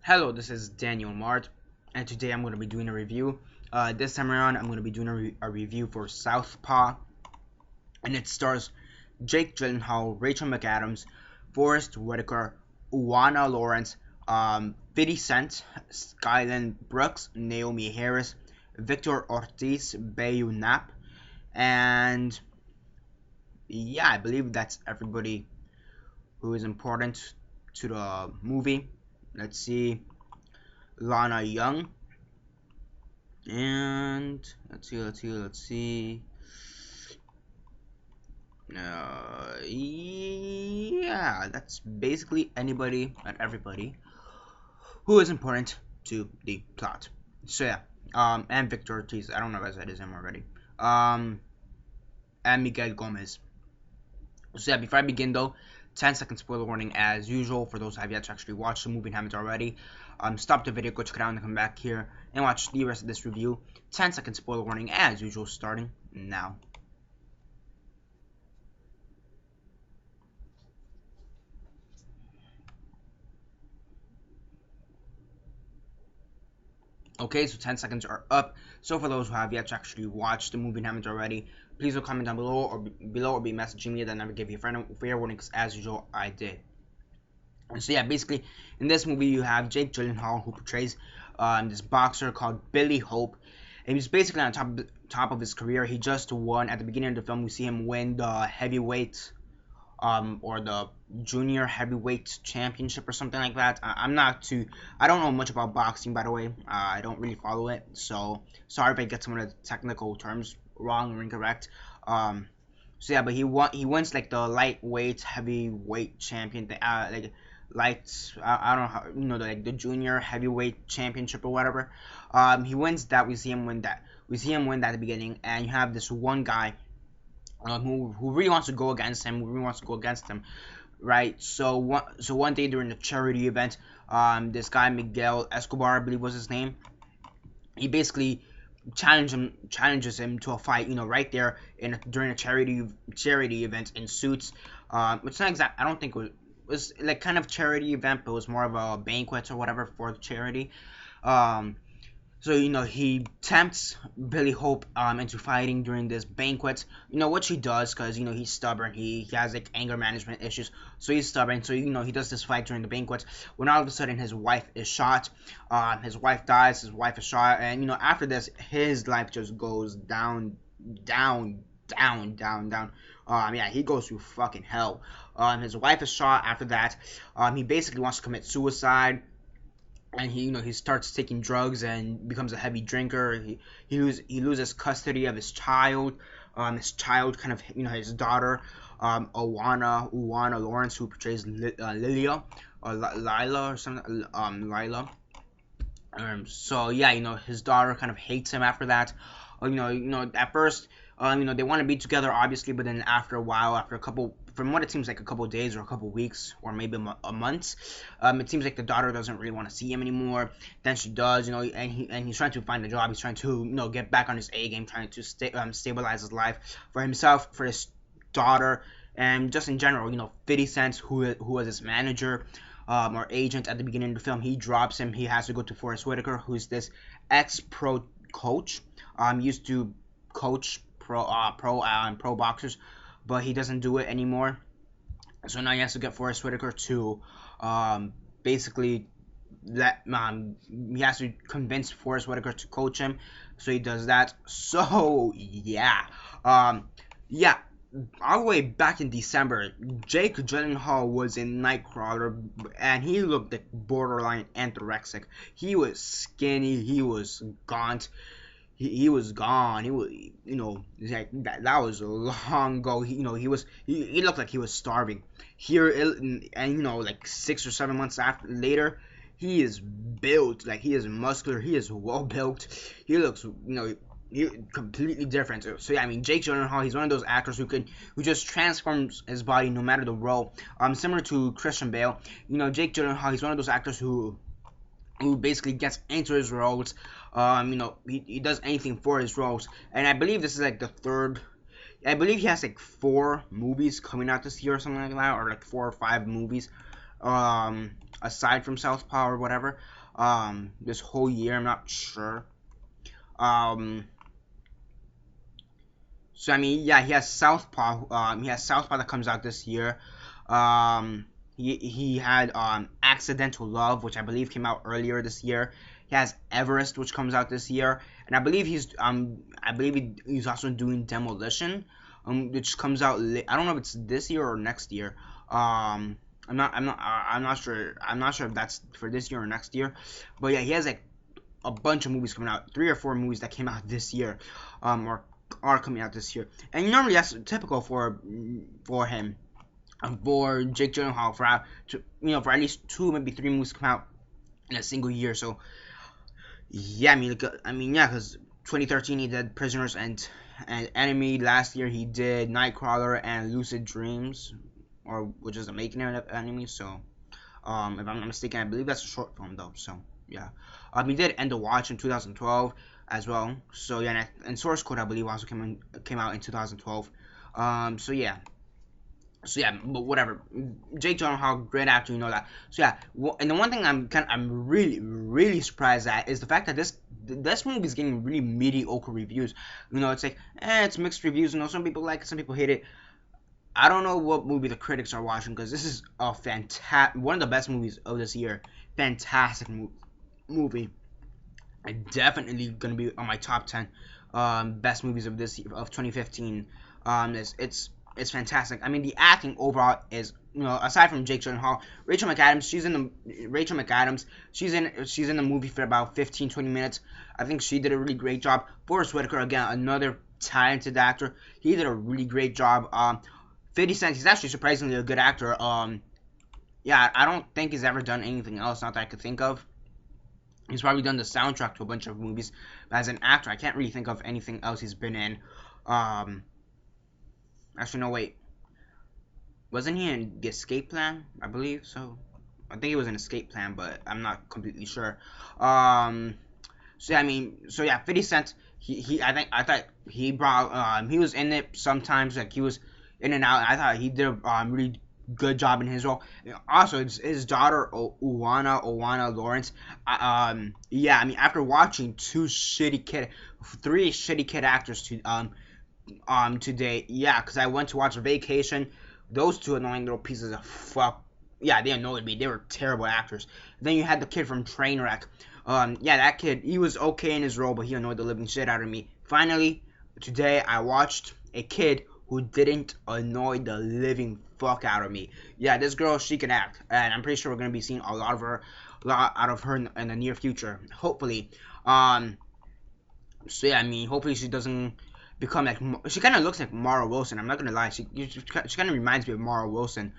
Hello, this is Daniel Mart, and today I'm going to be doing a review. This time around, I'm going to be doing a review for Southpaw, and it stars Jake Gyllanhaal, Rachel McAdams, Forrest Whitiker, Oona Laurence, 50 Cent, Skyland Brooks, Naomi Harris, Victor Ortiz, Bayu Knapp, and yeah, I believe that's everybody who is important to the movie. Let's see. Lana Young, and let's see. Yeah, that's basically anybody and everybody who is important to the plot. So yeah, and Victor Ortiz. I don't know if I said his name already. Um, and Miguel Gomez. So yeah, before I begin though, 10-second spoiler warning as usual for those who have yet to actually watch the movie and haven't already. Stop the video, go check it out, and come back here and watch the rest of this review. 10-second spoiler warning as usual, starting now. Okay, so 10 seconds are up. So for those who have yet to actually watch the movie and haven't already, please do comment down below or be messaging me that I never gave you a fair warning, because as usual I did. And so yeah, basically in this movie you have Jake Gyllenhaal, who portrays this boxer called Billy Hope, and he's basically on top of his career. He just won at the beginning of the film. We see him win the heavyweight or the junior heavyweight championship or something like that. I don't know much about boxing, by the way. I don't really follow it, so sorry if I get some of the technical terms wrong or incorrect. So yeah, but he wins like the lightweight, heavyweight champion, like lights. I don't know how, the junior heavyweight championship or whatever. He wins that. We see him win that. We see him win that at the beginning, and you have this one guy who really wants to go against him, right? So one day during the charity event, this guy Miguel Escobar, I believe was his name, he basically challenges him to a fight, right there during a charity event in Suits. It's not exact. I don't think it was like kind of charity event, but it was more of a banquet or whatever for the charity. So he tempts Billy Hope into fighting during this banquet. Which he does, because he's stubborn. He has like anger management issues, so he's stubborn. So he does this fight during the banquet. When all of a sudden his wife is shot. His wife dies. His wife is shot, and after this his life just goes down, down, down, down, down. Yeah, he goes through fucking hell. His wife is shot. After that, he basically wants to commit suicide. And he starts taking drugs and becomes a heavy drinker. He loses custody of his child. His child kind of his daughter, Oona Laurence, who portrays Lilia or Lila or something. Lila. So yeah, his daughter kind of hates him after that. At first, they want to be together, obviously, but then after a while, from what it seems like a couple of days or a couple of weeks or maybe a month, it seems like the daughter doesn't really want to see him anymore. Then she does, and he's trying to find a job. He's trying to, get back on his A game, trying to stabilize his life for himself, for his daughter, and just in general. 50 Cent, who was his manager or agent at the beginning of the film, he drops him. He has to go to Forrest Whitiker, who's this ex-pro coach. Used to coach pro boxers, but he doesn't do it anymore. So now he has to get Forrest Whitiker to basically he has to convince Forrest Whitiker to coach him. So he does that. So yeah, yeah. All the way back in December, Jake Gyllenhaal was in Nightcrawler, and he looked like borderline anorexic. He was skinny. He was gaunt. He was gone. He was, like that was long ago. He looked like he was starving. Here, and like 6 or 7 months later, he is built, like he is muscular. He is well built. He looks, he completely different. So yeah, I mean, Jake Gyllenhaal, he's one of those actors who just transforms his body no matter the role. Similar to Christian Bale. Jake Gyllenhaal, he's one of those actors who basically gets into his roles. He does anything for his roles, and I believe this is like the third. I believe he has like 4 movies coming out this year or something like that, or like 4 or 5 movies. aside from Southpaw or whatever. This whole year, I'm not sure. Um, so I mean, yeah, he has Southpaw. He has Southpaw that comes out this year. Um, he had Accidental Love, which I believe came out earlier this year. He has Everest, which comes out this year, and I believe he's also doing Demolition, which comes out. I don't know if it's this year or next year. I'm not sure. I'm not sure if that's for this year or next year, but yeah, he has like a bunch of movies coming out, 3 or 4 movies that came out this year, or are coming out this year, and normally that's typical for him, for Jake Gyllenhaal, for at least 2, maybe 3 movies come out in a single year. So yeah, yeah, because 2013 he did Prisoners and Enemy. Last year he did Nightcrawler and Lucid Dreams, or which is the making of Enemy. So if I'm not mistaken, I believe that's a short film though. So yeah, he did End of Watch in 2012 as well. So yeah, and Source Code I believe also came out in 2012. So yeah. So yeah, but whatever. Jake Gyllenhaal, great actor, you know that. So yeah, and the one thing I'm really surprised at is the fact that this movie is getting really mediocre reviews. You know, it's like it's mixed reviews. You know, some people like it, some people hate it. I don't know what movie the critics are watching, because this is a one of the best movies of this year. Fantastic movie. Definitely gonna be on my top 10 best movies of this of 2015. It's fantastic. I mean, the acting overall is, aside from Jake Gyllenhaal, Rachel McAdams. She's in the movie for about 15-20 minutes. I think she did a really great job. Forrest Whitaker, again, another talented actor. He did a really great job. 50 Cent, he's actually surprisingly a good actor. Yeah, I don't think he's ever done anything else, not that I could think of. He's probably done the soundtrack to a bunch of movies, but as an actor, I can't really think of anything else he's been in. Actually, no, wait. Wasn't he in the Escape Plan? I believe so. I think he was in Escape Plan, but I'm not completely sure. So yeah, 50 Cent. I thought he brought. He was in it sometimes, like he was in and out. I thought he did a really good job in his role. Also, it's his daughter Oona Laurence. Yeah, I mean, after watching three shitty kid actors today, yeah, because I went to watch Vacation. Those two annoying little pieces of fuck. Yeah, they annoyed me. They were terrible actors. Then you had the kid from Trainwreck. Yeah, that kid, he was okay in his role, but he annoyed the living shit out of me. Finally, today I watched a kid who didn't annoy the living fuck out of me. Yeah, this girl, she can act, and I'm pretty sure we're gonna be seeing a lot out of her in the near future. Hopefully. So yeah, I mean, hopefully she doesn't become like, she kind of looks like Mara Wilson. I'm not gonna lie, she kind of reminds me of Mara Wilson.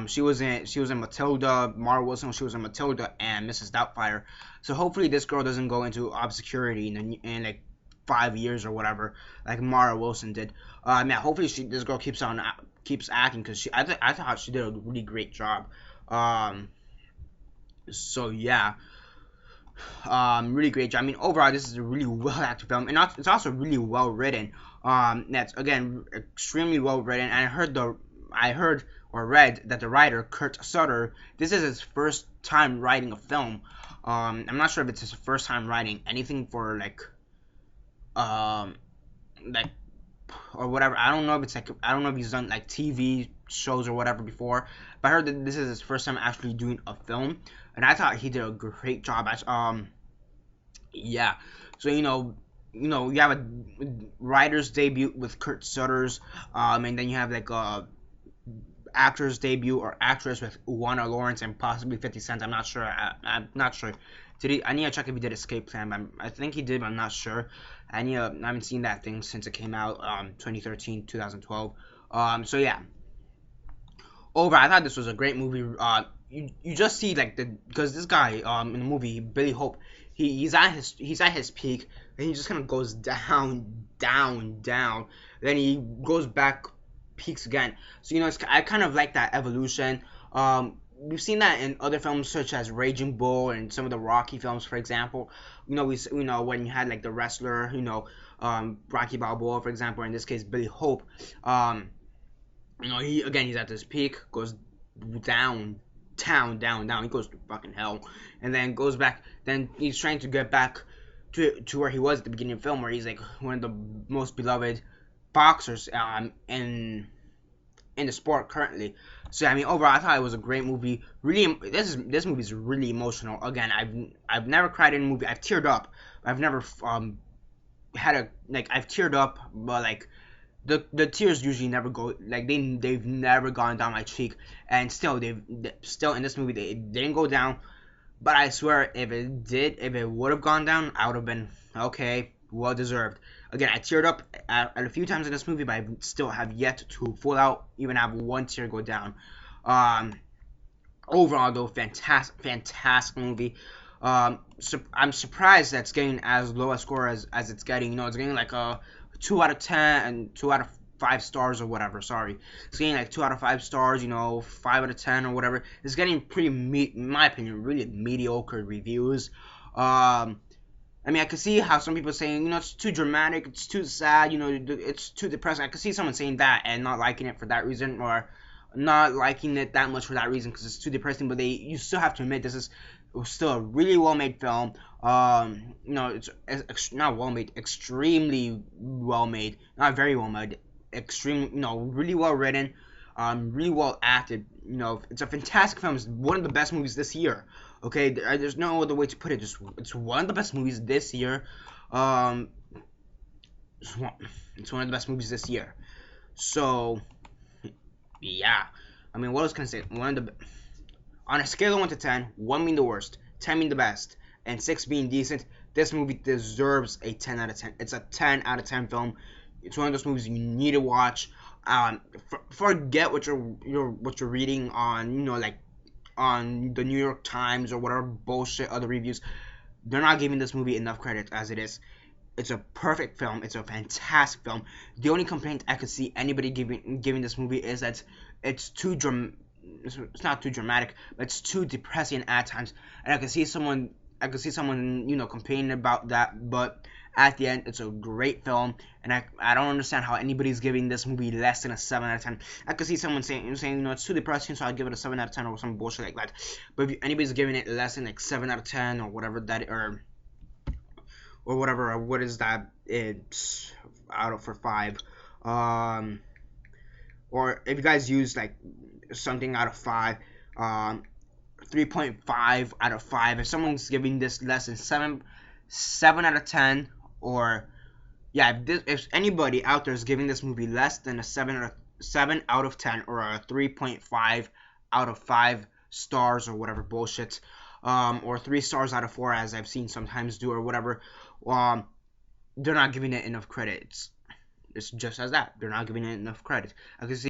She was in Matilda. Mara Wilson, she was in Matilda and Mrs. Doubtfire. So hopefully this girl doesn't go into obscurity in like 5 years or whatever, like Mara Wilson did. Yeah, hopefully this girl keeps acting, because I thought she did a really great job. So yeah. Really great job. I mean, overall, this is a really well acted film, and it's also really well written. That's again extremely well written. And I heard or read that the writer Kurt Sutter, this is his first time writing a film. I'm not sure if it's his first time writing anything for like or whatever. I don't know if he's done like TV shows or whatever before, but I heard that this is his first time actually doing a film, and I thought he did a great job. Yeah. So you have a writer's debut with Kurt Sutter's, and then you have like a actor's debut or actress with Oona Laurence and possibly 50 Cent. I'm not sure. I'm not sure. I need to check if he did Escape Plan, but I think he did, but I'm not sure. I haven't seen that thing since it came out, 2013, 2012. So yeah. Overall, I thought this was a great movie. You just see like because this guy in the movie, Billy Hope, he's at his peak, and he just kind of goes down, then he goes back, peaks again. So I kind of like that evolution. We've seen that in other films such as Raging Bull and some of the Rocky films, for example. When you had like the wrestler, Rocky Balboa, for example, or in this case Billy Hope. He's at this peak, goes down, down. He goes to fucking hell, and then goes back. Then he's trying to get back to where he was at the beginning of the film, where he's like one of the most beloved boxers in the sport currently. So I mean, overall, I thought it was a great movie. Really, this movie is really emotional. Again, I've never cried in a movie. I've teared up. I've never had a like I've teared up, but like the tears usually never go like they've never gone down my cheek, and still still in this movie they didn't go down. But I swear, if it would have gone down, I would have been okay, well deserved. Again, I teared up at a few times in this movie, but I still have yet to full out even have one tear go down. Um, Overall, though, fantastic movie. I'm surprised that's getting as low a score as it's getting. You know, it's getting like a 2 out of 10 and 2 out of 5 stars or whatever. Sorry, it's getting like 2 out of 5 stars. You know, 5 out of 10 or whatever. It's getting pretty, in my opinion, really mediocre reviews. I mean, I could see how some people are saying, you know, it's too dramatic, it's too sad, you know, it's too depressing. I could see someone saying that and not liking it for that reason, or not liking it that much for that reason because it's too depressing. But you still have to admit this is still a really well made film. You know, it's not well made, extremely well made, not very well made, extremely, you know, really well written, really well acted. You know, it's a fantastic film. It's one of the best movies this year. Okay, there's no other way to put it. It's one of the best movies this year. Um, it's one of the best movies this year. So yeah, I mean, what else can I say? On a scale of 1 to 10, 1 being the worst, 10 being the best, and 6 being decent, this movie deserves a 10 out of 10. It's a 10 out of 10 film. It's one of those movies you need to watch. Forget what you're reading on, you know, like on the New York Times or whatever bullshit other reviews. They're not giving this movie enough credit as it is. It's a perfect film. It's a fantastic film. The only complaint I could see anybody giving this movie is that it's it's not too dramatic, but it's too depressing at times. And I could see someone, you know, complaining about that. But at the end, it's a great film, and I don't understand how anybody's giving this movie less than a 7 out of 10. I could see someone saying, you know, it's too depressing, so I'd give it a 7 out of 10 or some bullshit like that. But if anybody's giving it less than like 7 out of 10 or whatever that, or whatever, what is that? It's out of for 5. Or if you guys use like something out of 5, 3.5 out of 5. If someone's giving this less than 7 out of 10, or yeah, if anybody out there is giving this movie less than a 7 out of 10 or a 3.5 out of 5 stars or whatever bullshit, or 3 stars out of 4 as I've seen sometimes do or whatever, they're not giving it enough credit. It's just as that. They're not giving it enough credit. I can see